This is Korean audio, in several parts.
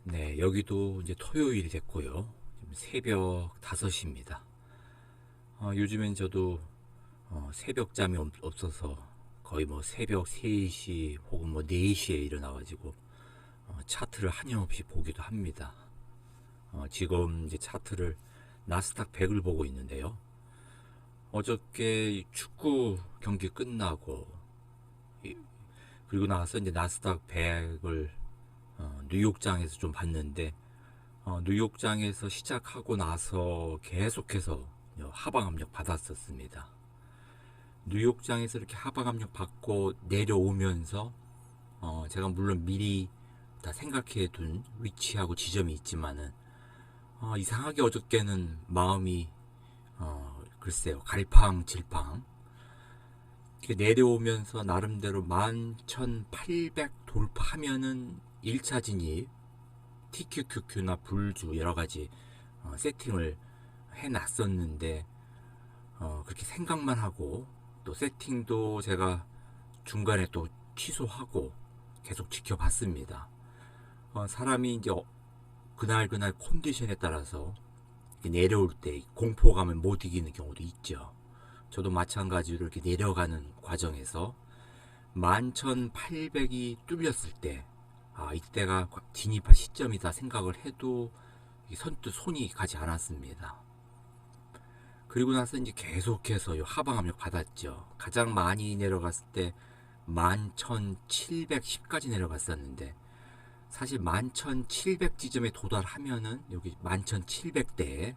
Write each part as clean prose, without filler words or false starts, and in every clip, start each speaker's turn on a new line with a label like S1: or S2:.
S1: 네, 여기도 이제 토요일이 됐고요. 지금 새벽 5시입니다. 요즘엔 저도 새벽 잠이 없어서 거의 뭐 새벽 3시 혹은 뭐 4시에 일어나가지고 차트를 한염없이 보기도 합니다. 지금 이제 차트를 나스닥 100을 보고 있는데요. 어저께 축구 경기 끝나고 그리고 나서 이제 나스닥 100을 뉴욕장에서 좀 봤는데 뉴욕장에서 시작하고 나서 계속해서 하방 압력 받았었습니다. 뉴욕장에서 이렇게 하방 압력 받고 내려오면서 제가 물론 미리 다 생각해 둔 위치하고 지점이 있지만은 이상하게 어저께는 마음이 글쎄요 갈팡질팡 내려오면서 나름대로 11,800 돌파하면은 1차 진입 TQQQ나 불주 여러가지 세팅을 해놨었는데 그렇게 생각만 하고 또 세팅도 제가 중간에 또 취소하고 계속 지켜봤습니다. 사람이 이제 그날 컨디션에 따라서 내려올 때 공포감을 못 이기는 경우도 있죠. 저도 마찬가지로 이렇게 내려가는 과정에서 11,800이 뚫렸을 때 이때가 진입할 시점이다 생각을 해도 선뜻 손이 가지 않았습니다. 그리고 나서 이제 계속해서 하방 압력 받았죠. 가장 많이 내려갔을 때 11,710까지 내려갔었는데 사실 11,700 지점에 도달하면은 여기 11,700대에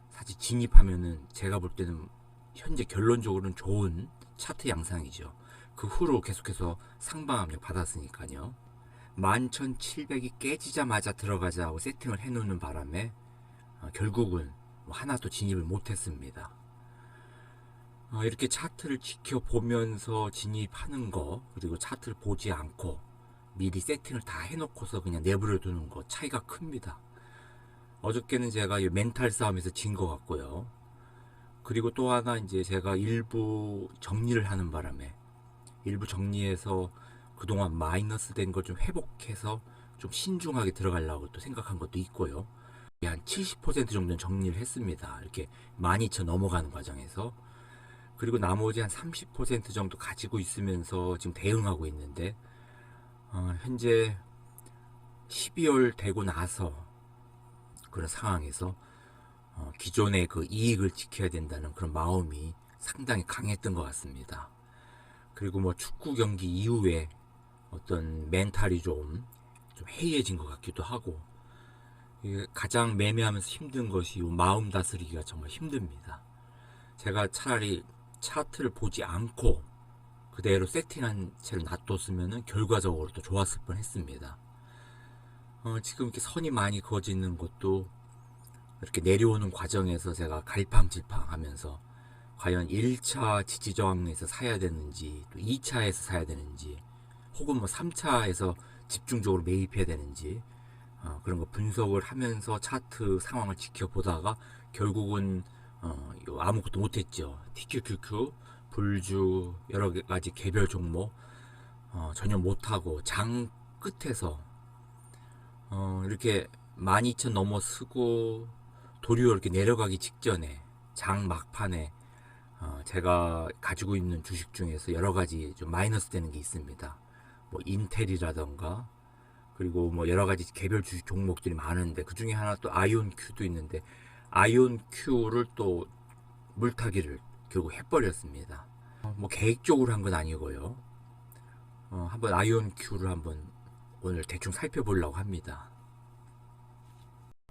S1: 사실 진입하면은 제가 볼 때는 현재 결론적으로는 좋은 차트 양상이죠. 그 후로 계속해서 상방 압력 받았으니까요. 11,700이 깨지자마자 들어가자고 세팅을 해놓는 바람에 결국은 하나도 진입을 못했습니다. 이렇게 차트를 지켜보면서 진입하는 거 그리고 차트를 보지 않고 미리 세팅을 다 해놓고서 그냥 내버려 두는 거 차이가 큽니다. 어저께는 제가 멘탈 싸움에서 진 것 같고요. 그리고 또 하나 이제 제가 일부 정리를 하는 바람에 일부 정리해서 그동안 마이너스 된 걸 좀 회복해서 좀 신중하게 들어가려고 또 생각한 것도 있고요. 한 70% 정도는 정리를 했습니다. 이렇게 12,000 넘어가는 과정에서. 그리고 나머지 한 30% 정도 가지고 있으면서 지금 대응하고 있는데 현재 12월 되고 나서 그런 상황에서 기존의 그 이익을 지켜야 된다는 그런 마음이 상당히 강했던 것 같습니다. 그리고 뭐 축구 경기 이후에 어떤 멘탈이 좀 해이해진 것 같기도 하고 가장 매매하면서 힘든 것이 마음 다스리기가 정말 힘듭니다. 제가 차라리 차트를 보지 않고 그대로 세팅한 채로 놔뒀으면 결과적으로 도 좋았을 뻔했습니다. 지금 이렇게 선이 많이 그어지는 것도 이렇게 내려오는 과정에서 제가 갈팡질팡 하면서 과연 1차 지지저항에서 사야 되는지 또 2차에서 사야 되는지 혹은 뭐 3차에서 집중적으로 매입해야 되는지 그런 거 분석을 하면서 차트 상황을 지켜보다가 결국은 아무것도 못했죠. TQQQ, 불주 여러 가지 개별 종목 전혀 못하고 장 끝에서 이렇게 12,000 넘어서고 도리어 이렇게 내려가기 직전에 장 막판에 제가 가지고 있는 주식 중에서 여러 가지 좀 마이너스 되는 게 있습니다. 뭐 인텔이라던가 그리고 뭐 여러 가지 개별 주식 종목들이 많은데 그 중에 하나 또 아이온큐도 있는데 아이온큐를 또 물타기를 결국 해버렸습니다. 뭐 계획적으로 한 건 아니고요. 한번 아이온큐를 한번 오늘 대충 살펴보려고 합니다.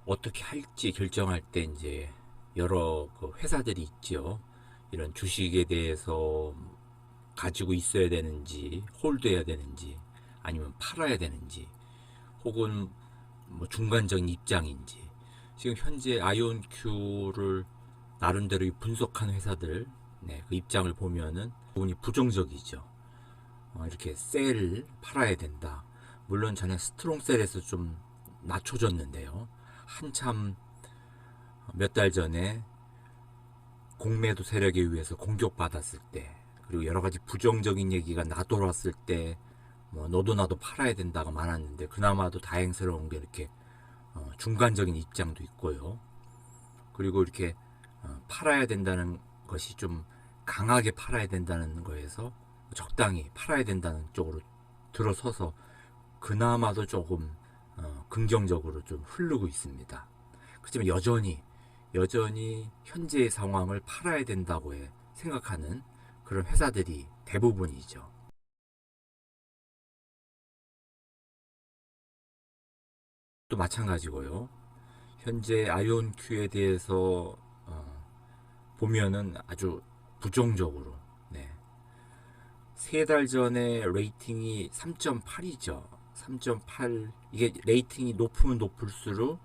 S1: 어떻게 할지 결정할 때 이제 여러 그 회사들이 있죠. 이런 주식에 대해서 가지고 있어야 되는지 홀드해야 되는지 아니면 팔아야 되는지 혹은 뭐 중간적인 입장인지 지금 현재 아이온큐를 나름대로 분석한 회사들 그 입장을 보면은 부분이 부정적이죠. 이렇게 셀을 팔아야 된다. 물론 전에 스트롱셀에서 좀 낮춰졌는데요. 한참 몇 달 전에 공매도 세력에 의해서 공격받았을 때 그리고 여러 가지 부정적인 얘기가 나돌았을 때 뭐 너도 나도 팔아야 된다가 많았는데 그나마도 다행스러운 게 이렇게 중간적인 입장도 있고요. 그리고 이렇게 팔아야 된다는 것이 좀 강하게 팔아야 된다는 거에서 적당히 팔아야 된다는 쪽으로 들어서서 그나마도 조금 긍정적으로 좀 흐르고 있습니다. 그렇지만 여전히 현재의 상황을 팔아야 된다고 생각하는 그런 회사들이 대부분이죠. 또 마찬가지고요. 현재 아이온큐에 대해서 보면은 아주 부정적으로, 네. 3달 전에 레이팅이 3.8이죠. 3.8. 이게 레이팅이 높으면 높을수록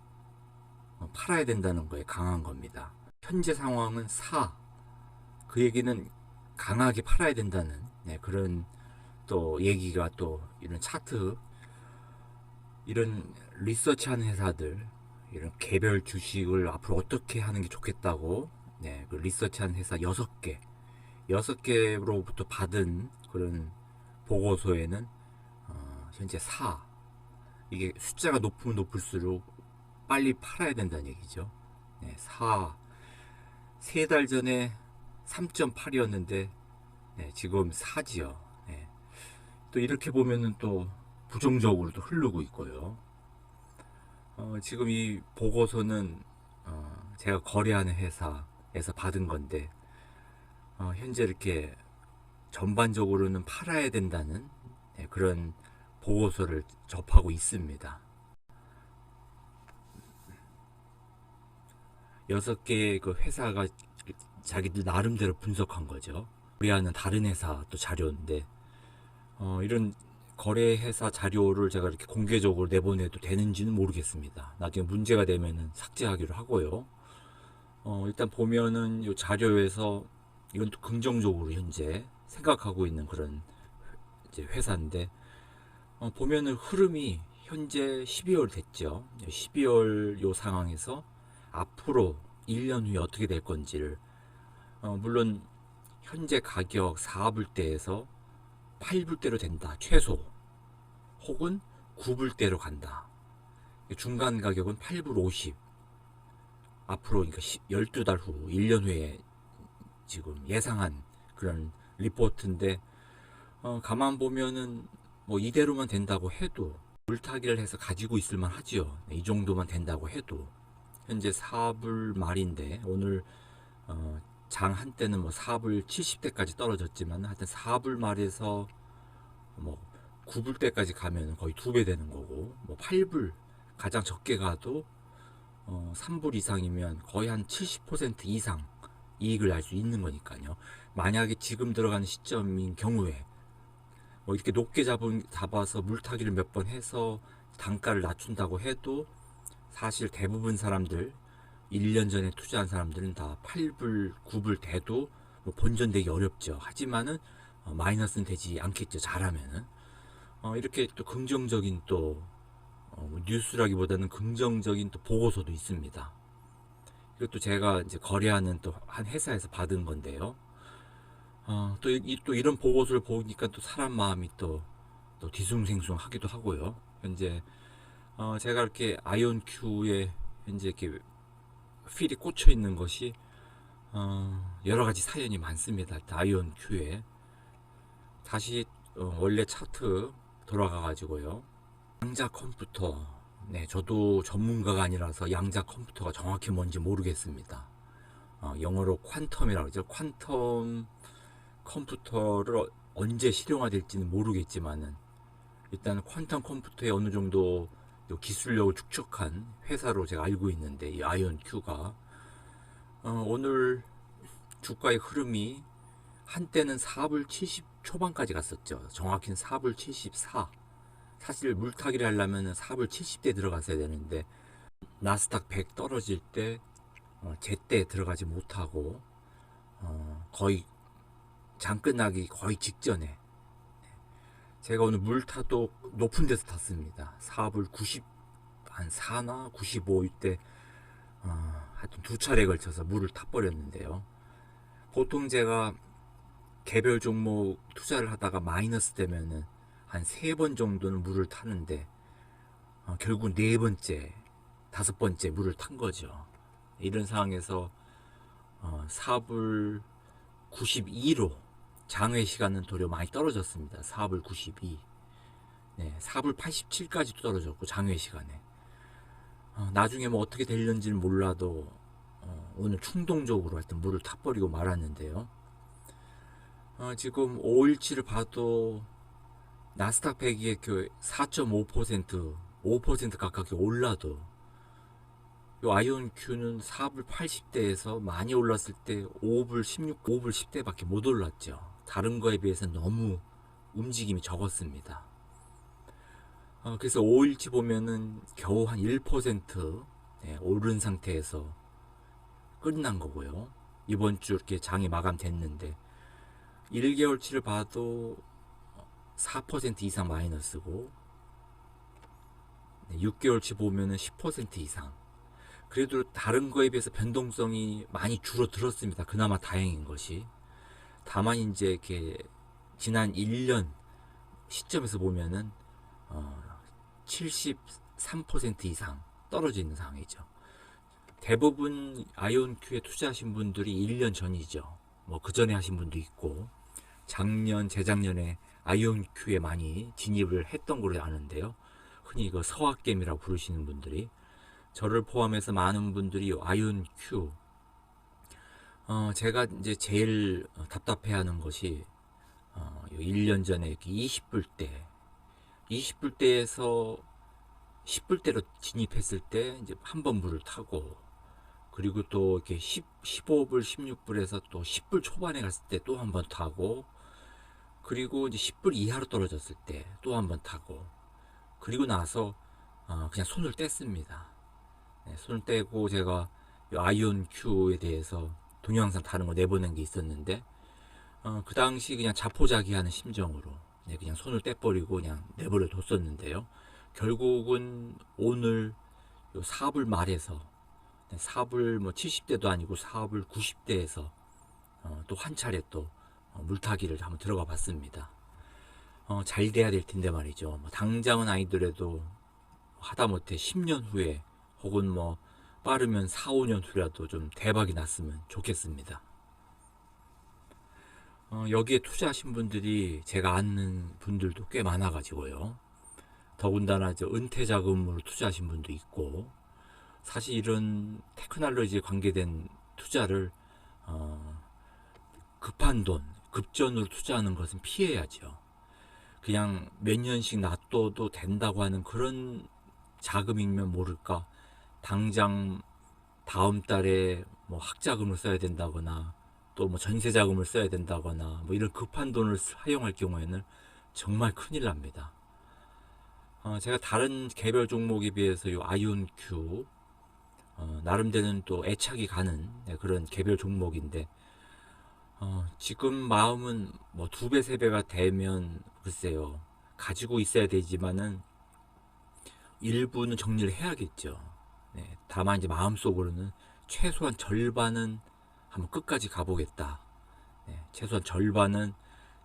S1: 팔아야 된다는 거에 강한 겁니다. 현재 상황은 4. 그 얘기는 강하게 팔아야 된다는, 네, 그런 또 얘기가, 또 이런 차트, 이런 리서치하는 회사들, 이런 개별 주식을 앞으로 어떻게 하는 게 좋겠다고, 네, 그 리서치하는 회사 6개로부터 받은 그런 보고서에는 현재 4. 이게 숫자가 높으면 높을수록 빨리 팔아야 된다는 얘기죠. 네, 4. 3달 전에 3.8이었는데 네, 지금 4지요. 네. 또 이렇게 보면은 또 부정적으로 도 흐르고 있고요. 지금 이 보고서는 제가 거래하는 회사에서 받은 건데 현재 이렇게 전반적으로는 팔아야 된다는, 네, 그런 보고서를 접하고 있습니다. 6개의 그 회사가 자기들 나름대로 분석한 거죠. 거래하는 다른 회사 또 자료인데 이런 거래회사 자료를 제가 이렇게 공개적으로 내보내도 되는지는 모르겠습니다. 나중에 문제가 되면은 삭제하기로 하고요. 일단 보면은 이 자료에서 이건 또 긍정적으로 현재 생각하고 있는 그런 이제 회사인데 보면은 흐름이 현재 12월 됐죠. 12월 요 상황에서 앞으로 1년 후에 어떻게 될 건지를 물론 현재 가격 4불대에서 8불대로 된다 최소, 혹은 9불대로 간다. 중간 가격은 8불 50. 앞으로 그러니까 12달 후 1년 후에 지금 예상한 그런 리포트인데 가만 보면은 뭐 이대로만 된다고 해도 물타기를 해서 가지고 있을만 하지요. 이 정도만 된다고 해도 현재 4불 말인데 오늘 장 한때는 뭐 4불 70대까지 떨어졌지만 하여튼 4불 말에서 뭐 9불대까지 가면 거의 2배 되는 거고, 뭐 8불 가장 적게 가도 3불 이상이면 거의 한 70% 이상 이익을 날 수 있는 거니까요. 만약에 지금 들어가는 시점인 경우에 뭐 이렇게 높게 잡아서 물타기를 몇 번 해서 단가를 낮춘다고 해도 사실 대부분 사람들 1년 전에 투자한 사람들은 다 8불, 9불 돼도 뭐 본전되기 어렵죠. 하지만은 마이너스는 되지 않겠죠. 잘하면은. 이렇게 또 긍정적인 또 뉴스라기보다는 긍정적인 또 보고서도 있습니다. 이것도 제가 이제 거래하는 또 한 회사에서 받은 건데요. 또 이런 보고서를 보니까 또 사람 마음이 또 뒤숭생숭 하기도 하고요. 현재 제가 이렇게 아이온큐에 현재 이렇게 필이 꽂혀 있는 것이 여러 가지 사연이 많습니다. 아이온큐에 다시 원래 차트 돌아가 가지고요. 양자 컴퓨터, 네, 저도 전문가가 아니라서 양자 컴퓨터가 정확히 뭔지 모르겠습니다. 영어로 퀀텀이라고 하죠. 퀀텀 컴퓨터를 언제 실용화될지는 모르겠지만은 일단 퀀텀 컴퓨터에 어느 정도 기술력을 축적한 회사로 제가 알고 있는데, 이 아이온큐가 오늘 주가의 흐름이 한때는 4불 70 초반까지 갔었죠. 정확히는 4불 74. 사실 물타기를 하려면 4불 70대 들어갔어야 되는데 나스닥 100 떨어질 때 제때 들어가지 못하고 거의 장 끝나기 거의 직전에 제가 오늘 물타도 높은 데서 탔습니다. 4불 90, 한 4나 95 이때 하여튼 2차례에 걸쳐서 물을 타버렸는데요. 보통 제가 개별 종목 투자를 하다가 마이너스 되면은 한 3번 정도는 물을 타는데 결국 4번째, 5번째 물을 탄 거죠. 이런 상황에서 사불 92로 장외 시간은 도리어 많이 떨어졌습니다. 사불 92. 네, 사불 87까지도 떨어졌고 장외 시간에. 나중에 뭐 어떻게 될는지는 몰라도 오늘 충동적으로 하여튼 물을 타버리고 말았는데요. 지금 5일치를 봐도 나스닥 100이 그 4.5%, 5% 가깝게 올라도 요 아이온큐는 4불 80대에서 많이 올랐을 때 5불 16, 5불 10대밖에 못 올랐죠. 다른 거에 비해서 너무 움직임이 적었습니다. 그래서 5일치 보면은 겨우 한 1% 오른 상태에서 끝난 거고요. 이번 주 이렇게 장이 마감됐는데 1개월치를 봐도 4% 이상 마이너스고 6개월치 보면은 10% 이상. 그래도 다른 거에 비해서 변동성이 많이 줄어들었습니다. 그나마 다행인 것이. 다만 이제 이렇게 지난 1년 시점에서 보면은 73% 이상 떨어져 있는 상황이죠. 대부분 아이온큐에 투자하신 분들이 1년 전이죠. 뭐 그 전에 하신 분도 있고 작년, 재작년에 아이온큐에 많이 진입을 했던 걸로 아는데요. 흔히 이거 서학겜이라고 부르시는 분들이, 저를 포함해서 많은 분들이 아이온큐, 제가 이제 제일 답답해하는 것이 1년 전에 이렇게 20불대에서 10불대로 진입했을 때 이제 한 번 물을 타고, 그리고 또 이렇게 15불, 16불에서 또 10불 초반에 갔을 때 또 한 번 타고, 그리고 이제 10불 이하로 떨어졌을 때 또 한 번 타고, 그리고 나서 그냥 손을 뗐습니다. 네, 손을 떼고 제가 아이온큐에 대해서 동영상 다른 거 내보낸 게 있었는데, 그 당시 그냥 자포자기하는 심정으로 그냥 손을 떼버리고 그냥 내버려 뒀었는데요. 결국은 오늘 요 4불 말에서 4불 뭐 70대도 아니고 4불 90대에서 또 한 차례 또 물타기를 한번 들어가 봤습니다. 잘 돼야 될 텐데 말이죠. 뭐 당장은 아니더라도 하다못해 10년 후에 혹은 뭐 빠르면 4, 5년 후라도 좀 대박이 났으면 좋겠습니다. 여기에 투자하신 분들이 제가 아는 분들도 꽤 많아가지고요. 더군다나 은퇴 자금으로 투자하신 분도 있고, 사실 이런 테크놀로지에 관계된 투자를 급한 돈, 급전으로 투자하는 것은 피해야죠. 그냥 몇 년씩 놔둬도 된다고 하는 그런 자금이면 모를까, 당장 다음 달에 뭐 학자금을 써야 된다거나 또 뭐 전세자금을 써야 된다거나 뭐 이런 급한 돈을 사용할 경우에는 정말 큰일 납니다. 제가 다른 개별 종목에 비해서 이 아이온큐 나름대로는 또 애착이 가는 그런 개별 종목인데, 지금 마음은 뭐 2배, 3배가 되면 글쎄요, 가지고 있어야 되지만은 일부는 정리를 해야겠죠. 네, 다만 이제 마음속으로는 최소한 절반은 한번 끝까지 가보겠다. 네, 최소한 절반은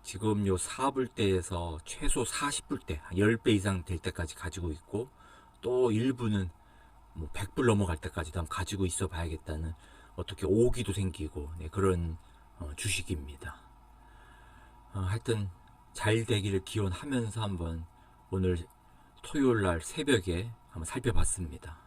S1: 지금 요 4불대에서 최소 40불대, 10배 이상 될 때까지 가지고 있고, 또 일부는 뭐 100불 넘어갈 때까지도 한번 가지고 있어 봐야겠다는 어떻게 오기도 생기고 그런 주식입니다. 하여튼 잘 되기를 기원하면서 한번 오늘 토요일 날 새벽에 한번 살펴봤습니다.